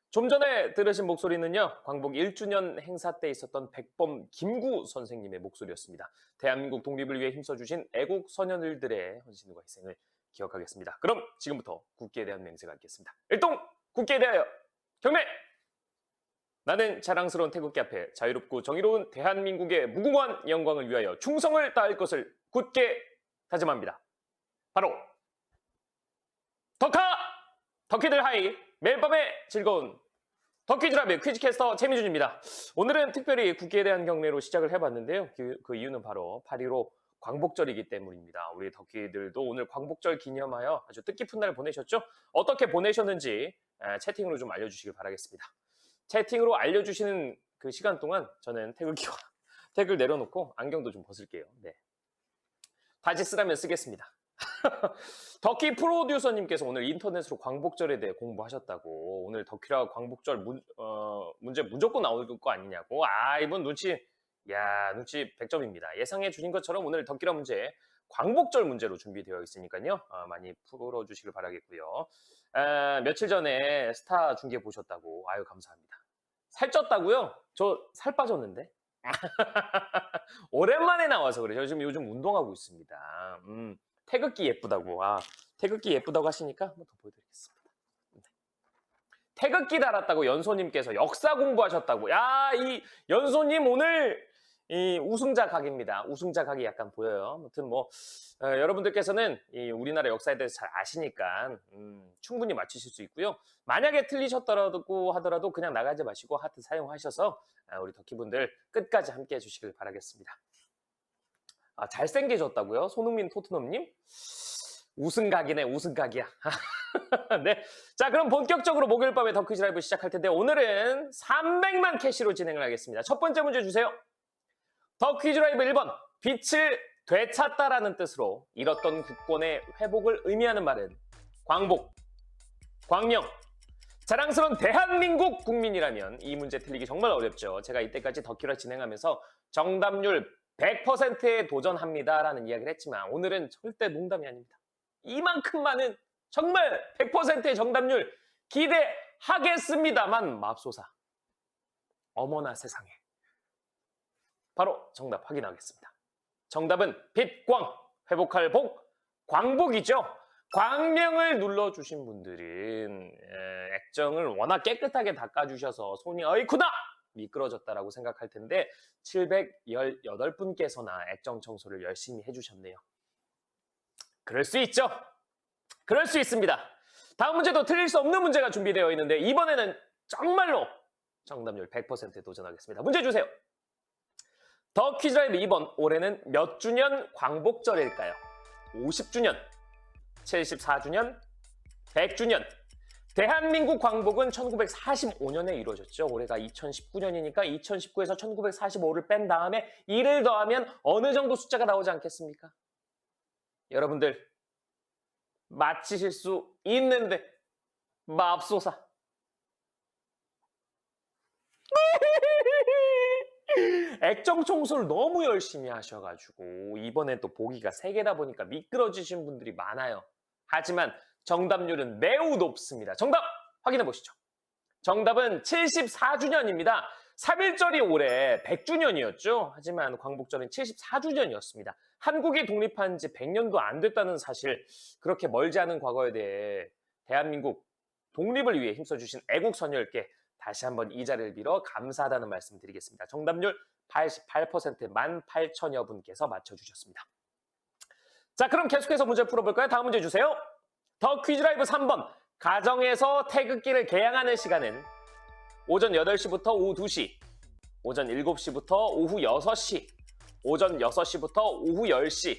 좀 전에 들으신 목소리는요, 광복 1주년 행사 때 있었던 백범 김구 선생님의 목소리였습니다. 대한민국 독립을 위해 힘써주신 애국 선열들의 헌신과 희생을 기억하겠습니다. 그럼 지금부터 국기에 대한 맹세가 있겠습니다. 일동 국기에 대하여 경례! 나는 자랑스러운 태극기 앞에 자유롭고 정의로운 대한민국의 무궁한 영광을 위하여 충성을 다할 것을 굳게 다짐합니다. 바로 덕하! 덕키들 하이! 매일 밤의 즐거운 덕퀴즈라비 퀴즈캐스터 최미준입니다. 오늘은 특별히 국기에 대한 경례로 시작을 해봤는데요. 그 이유는 바로 8.15 광복절이기 때문입니다. 우리 덕키들도 오늘 광복절 기념하여 아주 뜻깊은 날 보내셨죠? 어떻게 보내셨는지 채팅으로 좀 알려주시길 바라겠습니다. 채팅으로 알려주시는 그 시간 동안 저는 태극을 내려놓고 안경도 좀 벗을게요. 네. 다시 쓰라면 쓰겠습니다. 덕키 프로듀서님께서 오늘 인터넷으로 광복절에 대해 공부하셨다고, 오늘 덕키라 광복절 문제 무조건 나올 거 아니냐고. 이분 눈치 100점입니다. 예상해 주신 것처럼 오늘 덕키라 문제 광복절 문제로 준비되어 있으니까요. 많이 풀어주시길 바라겠고요. 며칠 전에 스타 중계 보셨다고. 감사합니다. 살쪘다고요? 저 살 빠졌는데. 오랜만에 나와서 그래요. 저 지금 요즘 운동하고 있습니다. 태극기 예쁘다고. 태극기 예쁘다고 하시니까 한번 더 보여드리겠습니다. 네. 태극기 달았다고 연소님께서 역사 공부하셨다고. 이 연소님 오늘 이 우승자 각입니다. 우승자 각이 약간 보여요. 아무튼 여러분들께서는 이 우리나라 역사에 대해서 잘 아시니까 충분히 맞추실 수 있고요. 만약에 틀리셨더라도 하더라도 그냥 나가지 마시고 하트 사용하셔서 우리 덕키분들 끝까지 함께 해주시길 바라겠습니다. 잘생겨졌다고요? 손흥민 토트넘님? 우승각이네, 우승각이야. 네. 자, 그럼 본격적으로 목요일 밤에 덕퀴즈 라이브 시작할 텐데, 오늘은 300만 캐시로 진행을 하겠습니다. 첫 번째 문제 주세요. 덕퀴즈 라이브 1번. 빛을 되찾다라는 뜻으로 잃었던 국권의 회복을 의미하는 말은 광복, 광명, 자랑스러운 대한민국 국민이라면 이 문제 틀리기 정말 어렵죠. 제가 이때까지 덕퀴를 진행하면서 정답률 100%에 도전합니다라는 이야기를 했지만 오늘은 절대 농담이 아닙니다. 이만큼 많은 정말 100%의 정답률 기대하겠습니다만 맙소사. 어머나 세상에. 바로 정답 확인하겠습니다. 정답은 빛, 광, 회복할 복, 광복이죠. 광명을 눌러주신 분들은 액정을 워낙 깨끗하게 닦아주셔서 손이 어이쿠다! 미끄러졌다라고 생각할 텐데 718분께서나 액정 청소를 열심히 해주셨네요. 그럴 수 있죠. 그럴 수 있습니다. 다음 문제도 틀릴 수 없는 문제가 준비되어 있는데 이번에는 정말로 정답률 100%에 도전하겠습니다. 문제 주세요. 더 퀴즈 라이브 2번. 올해는 몇 주년 광복절일까요? 50주년, 74주년, 100주년. 대한민국 광복은 1945년에 이루어졌죠. 올해가 2019년이니까 2019에서 1945를 뺀 다음에 1을 더하면 어느 정도 숫자가 나오지 않겠습니까? 여러분들 맞히실 수 있는데 맙소사. 액정 청소를 너무 열심히 하셔가지고 이번엔 또 보기가 3개다 보니까 미끄러지신 분들이 많아요. 하지만 정답률은 매우 높습니다. 정답 확인해 보시죠. 정답은 74주년입니다. 3.1절이 올해 100주년이었죠. 하지만 광복절은 74주년이었습니다. 한국이 독립한 지 100년도 안 됐다는 사실, 그렇게 멀지 않은 과거에 대해 대한민국 독립을 위해 힘써주신 애국선열께 다시 한번 이 자리를 빌어 감사하다는 말씀 드리겠습니다. 정답률 88%, 18,000여 분께서 맞춰주셨습니다. 자, 그럼 계속해서 문제 풀어볼까요? 다음 문제 주세요. 더 퀴즈 라이브 3번. 가정에서 태극기를 개양하는 시간은 오전 8시부터 오후 2시, 오전 7시부터 오후 6시, 오전 6시부터 오후 10시.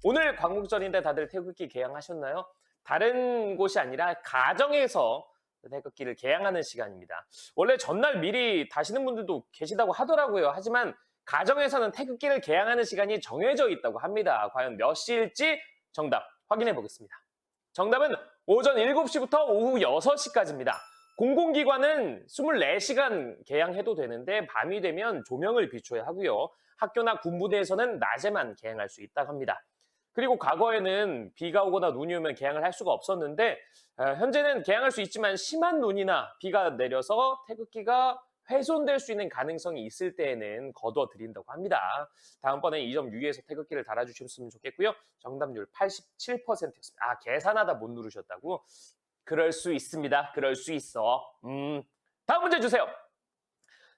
오늘 광복절인데 다들 태극기 개양하셨나요? 다른 곳이 아니라 가정에서 태극기를 개양하는 시간입니다. 원래 전날 미리 다시는 분들도 계시다고 하더라고요. 하지만 가정에서는 태극기를 개양하는 시간이 정해져 있다고 합니다. 과연 몇 시일지 정답 확인해 보겠습니다. 정답은 오전 7시부터 오후 6시까지입니다. 공공기관은 24시간 개양해도 되는데 밤이 되면 조명을 비춰야 하고요. 학교나 군부대에서는 낮에만 개양할 수 있다고 합니다. 그리고 과거에는 비가 오거나 눈이 오면 개항을 할 수가 없었는데 현재는 개항할 수 있지만 심한 눈이나 비가 내려서 태극기가 훼손될 수 있는 가능성이 있을 때에는 거둬들인다고 합니다. 다음번에 이 점 유의해서 태극기를 달아주셨으면 좋겠고요. 정답률 87%였습니다. 아, 계산하다 못 누르셨다고? 그럴 수 있습니다. 그럴 수 있어. 다음 문제 주세요.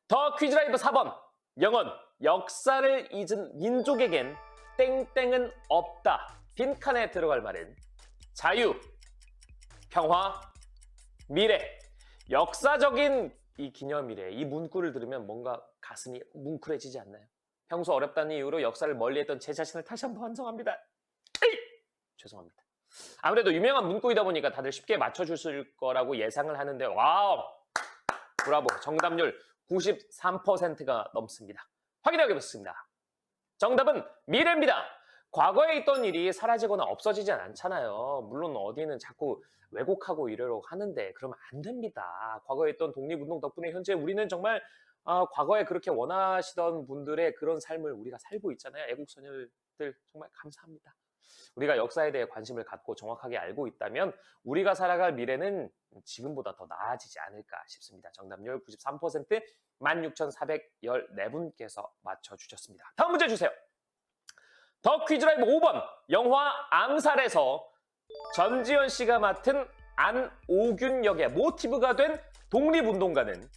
더 퀴즈라이브 4번. 영원, 역사를 잊은 민족에겐 땡땡은 없다. 빈칸에 들어갈 말은 자유, 평화, 미래. 역사적인 이 기념일에 이 문구를 들으면 뭔가 가슴이 뭉클해지지 않나요? 평소 어렵다는 이유로 역사를 멀리했던 제 자신을 다시 한번 반성합니다. 에이! 죄송합니다. 아무래도 유명한 문구이다 보니까 다들 쉽게 맞춰주실 거라고 예상을 하는데 와우! 브라보! 정답률 93%가 넘습니다. 확인해 보겠습니다. 정답은 미래입니다. 과거에 있던 일이 사라지거나 없어지진 않잖아요. 물론 어디는 자꾸 왜곡하고 이러려고 하는데 그러면 안 됩니다. 과거에 있던 독립운동 덕분에 현재 우리는 정말 과거에 그렇게 원하시던 분들의 그런 삶을 우리가 살고 있잖아요. 애국소녀들 정말 감사합니다. 우리가 역사에 대해 관심을 갖고 정확하게 알고 있다면 우리가 살아갈 미래는 지금보다 더 나아지지 않을까 싶습니다. 정답률 93%, 16,414분께서 맞춰주셨습니다. 다음 문제 주세요. 더 퀴즈라이브 5번. 영화 암살에서 전지현 씨가 맡은 안오균 역의 모티브가 된 독립운동가는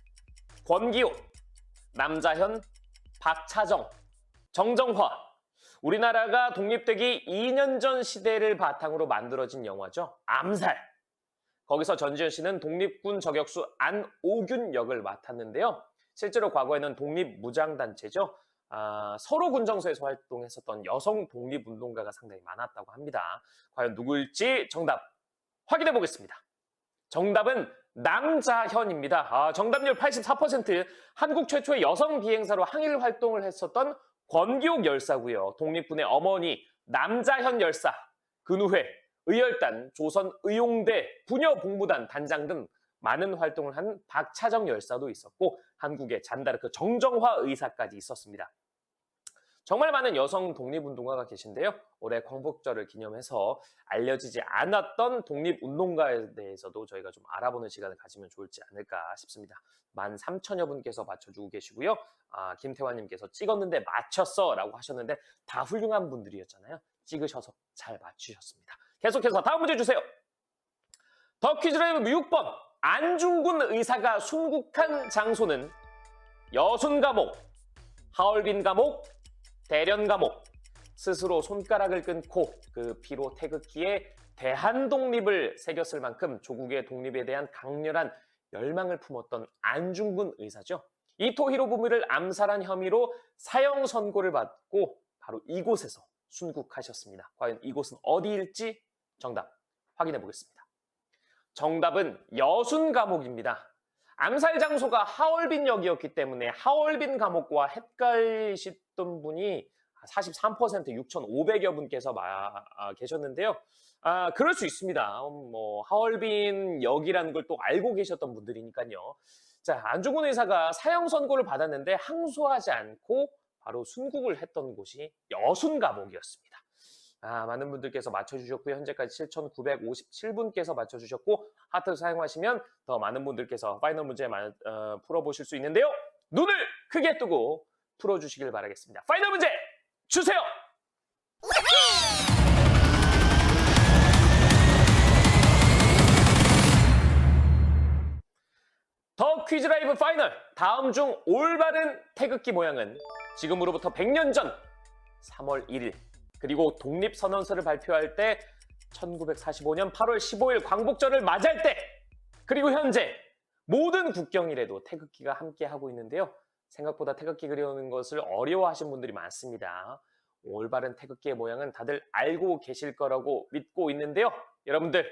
권기호, 남자현, 박차정, 정정화. 우리나라가 독립되기 2년 전 시대를 바탕으로 만들어진 영화죠. 암살. 거기서 전지현 씨는 독립군 저격수 안오균 역을 맡았는데요. 실제로 과거에는 독립무장단체죠. 서로 군정소에서 활동했었던 여성 독립운동가가 상당히 많았다고 합니다. 과연 누구일지 정답 확인해 보겠습니다. 정답은 남자현입니다. 정답률 84%. 한국 최초의 여성 비행사로 항일 활동을 했었던 권기옥 열사고요. 독립군의 어머니 남자현 열사, 근우회, 의열단, 조선의용대, 부녀복무단 단장 등 많은 활동을 한 박차정 열사도 있었고 한국의 잔다르크 정정화 의사까지 있었습니다. 정말 많은 여성 독립운동가가 계신데요. 올해 광복절을 기념해서 알려지지 않았던 독립운동가에 대해서도 저희가 좀 알아보는 시간을 가지면 좋을지 않을까 싶습니다. 13,000여 분께서 맞춰주고 계시고요. 김태환님께서 찍었는데 맞췄어 라고 하셨는데 다 훌륭한 분들이었잖아요. 찍으셔서 잘 맞추셨습니다. 계속해서 다음 문제 주세요. 더 퀴즈라이브 6번. 안중근 의사가 순국한 장소는 여순 감옥, 하얼빈 감옥, 대련 감옥. 스스로 손가락을 끊고 그 피로 태극기에 대한독립을 새겼을 만큼 조국의 독립에 대한 강렬한 열망을 품었던 안중근 의사죠. 이토 히로부미를 암살한 혐의로 사형 선고를 받고 바로 이곳에서 순국하셨습니다. 과연 이곳은 어디일지 정답 확인해 보겠습니다. 정답은 여순 감옥입니다. 암살 장소가 하얼빈역이었기 때문에 하얼빈 감옥과 헷갈리셨던 분이 43% 6,500여 분께서 계셨는데요. 그럴 수 있습니다. 하얼빈 역이라는 걸 또 알고 계셨던 분들이니까요. 자, 안중근 의사가 사형 선고를 받았는데 항소하지 않고 바로 순국을 했던 곳이 여순 감옥이었습니다. 많은 분들께서 맞춰주셨고요. 현재까지 7,957분께서 맞춰주셨고 하트 사용하시면 더 많은 분들께서 파이널 문제 풀어보실 수 있는데요. 눈을 크게 뜨고 풀어주시길 바라겠습니다. 파이널 문제 주세요! 더 퀴즈라이브 파이널! 다음 중 올바른 태극기 모양은 지금으로부터 100년 전 3월 1일 그리고 독립선언서를 발표할 때 1945년 8월 15일 광복절을 맞이할 때 그리고 현재 모든 국경일에도 태극기가 함께하고 있는데요. 생각보다 태극기 그리는 것을 어려워하시는 분들이 많습니다. 올바른 태극기의 모양은 다들 알고 계실 거라고 믿고 있는데요. 여러분들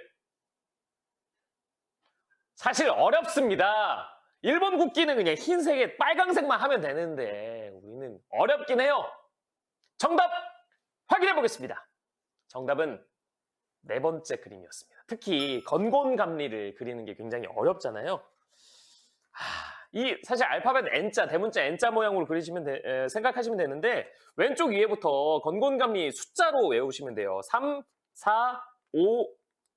사실 어렵습니다. 일본 국기는 그냥 흰색에 빨강색만 하면 되는데 우리는 어렵긴 해요. 정답 확인해 보겠습니다. 정답은 네 번째 그림이었습니다. 특히 건곤감리를 그리는 게 굉장히 어렵잖아요. 이 사실 알파벳 N자, 대문자 N자 모양으로 생각하시면 되는데 왼쪽 위에부터 건곤감리 숫자로 외우시면 돼요. 3, 4, 5,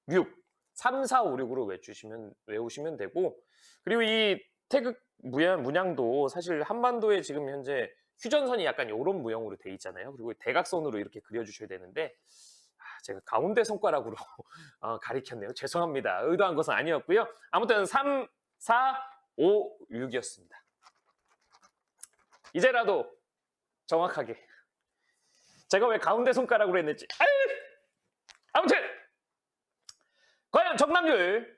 6. 3, 4, 5, 6으로 외우시면 되고 그리고 이 태극 문양도 사실 한반도에 지금 현재 휴전선이 약간 이런 모양으로 돼 있잖아요. 그리고 대각선으로 이렇게 그려주셔야 되는데 제가 가운데 손가락으로 가리켰네요. 죄송합니다. 의도한 것은 아니었고요. 아무튼 3, 4, 5, 6이었습니다. 이제라도 정확하게 제가 왜 가운데 손가락으로 했는지 아무튼 과연 정답률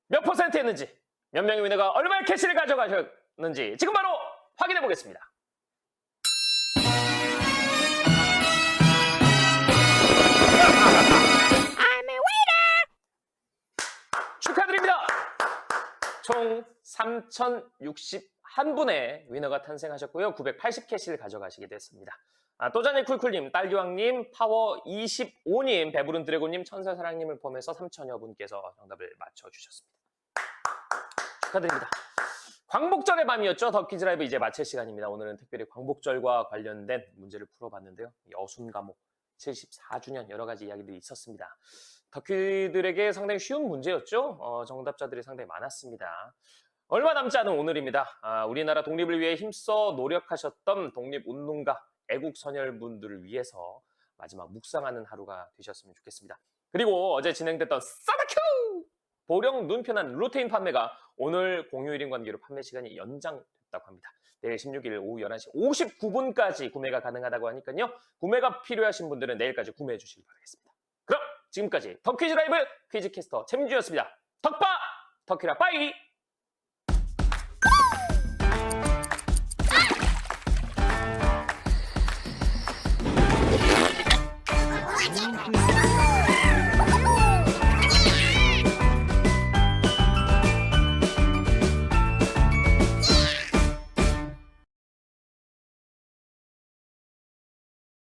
몇 %였는지 몇 명의 위너가 얼마의 캐시를 가져가셨는지 지금 바로 확인해 보겠습니다. 축하드립니다. 총 3,061분의 위너가 탄생하셨고요. 980캐시를 가져가시게 됐습니다. 또자니 쿨쿨님, 딸기왕님, 파워25님, 배부른 드래곤님, 천사사랑님을 포함해서 3,000여 분께서 정답을 맞춰주셨습니다. 축하드립니다. 광복절의 밤이었죠. 덕키즈 라이브 이제 마칠 시간입니다. 오늘은 특별히 광복절과 관련된 문제를 풀어봤는데요. 여순 감옥 74주년 여러 가지 이야기들이 있었습니다. 덕키들에게 상당히 쉬운 문제였죠. 정답자들이 상당히 많았습니다. 얼마 남지 않은 오늘입니다. 우리나라 독립을 위해 힘써 노력하셨던 독립운동가, 애국선열분들을 위해서 마지막 묵상하는 하루가 되셨으면 좋겠습니다. 그리고 어제 진행됐던 사바큐! 보령 눈편한 루테인 판매가 오늘 공휴일인 관계로 판매 시간이 연장됐다고 합니다. 내일 16일 오후 11시 59분까지 구매가 가능하다고 하니까요. 구매가 필요하신 분들은 내일까지 구매해 주시기 바라겠습니다. 그럼 지금까지 덕퀴즈 라이브 퀴즈캐스터 최민주였습니다. 덕바! 덕키라 빠이!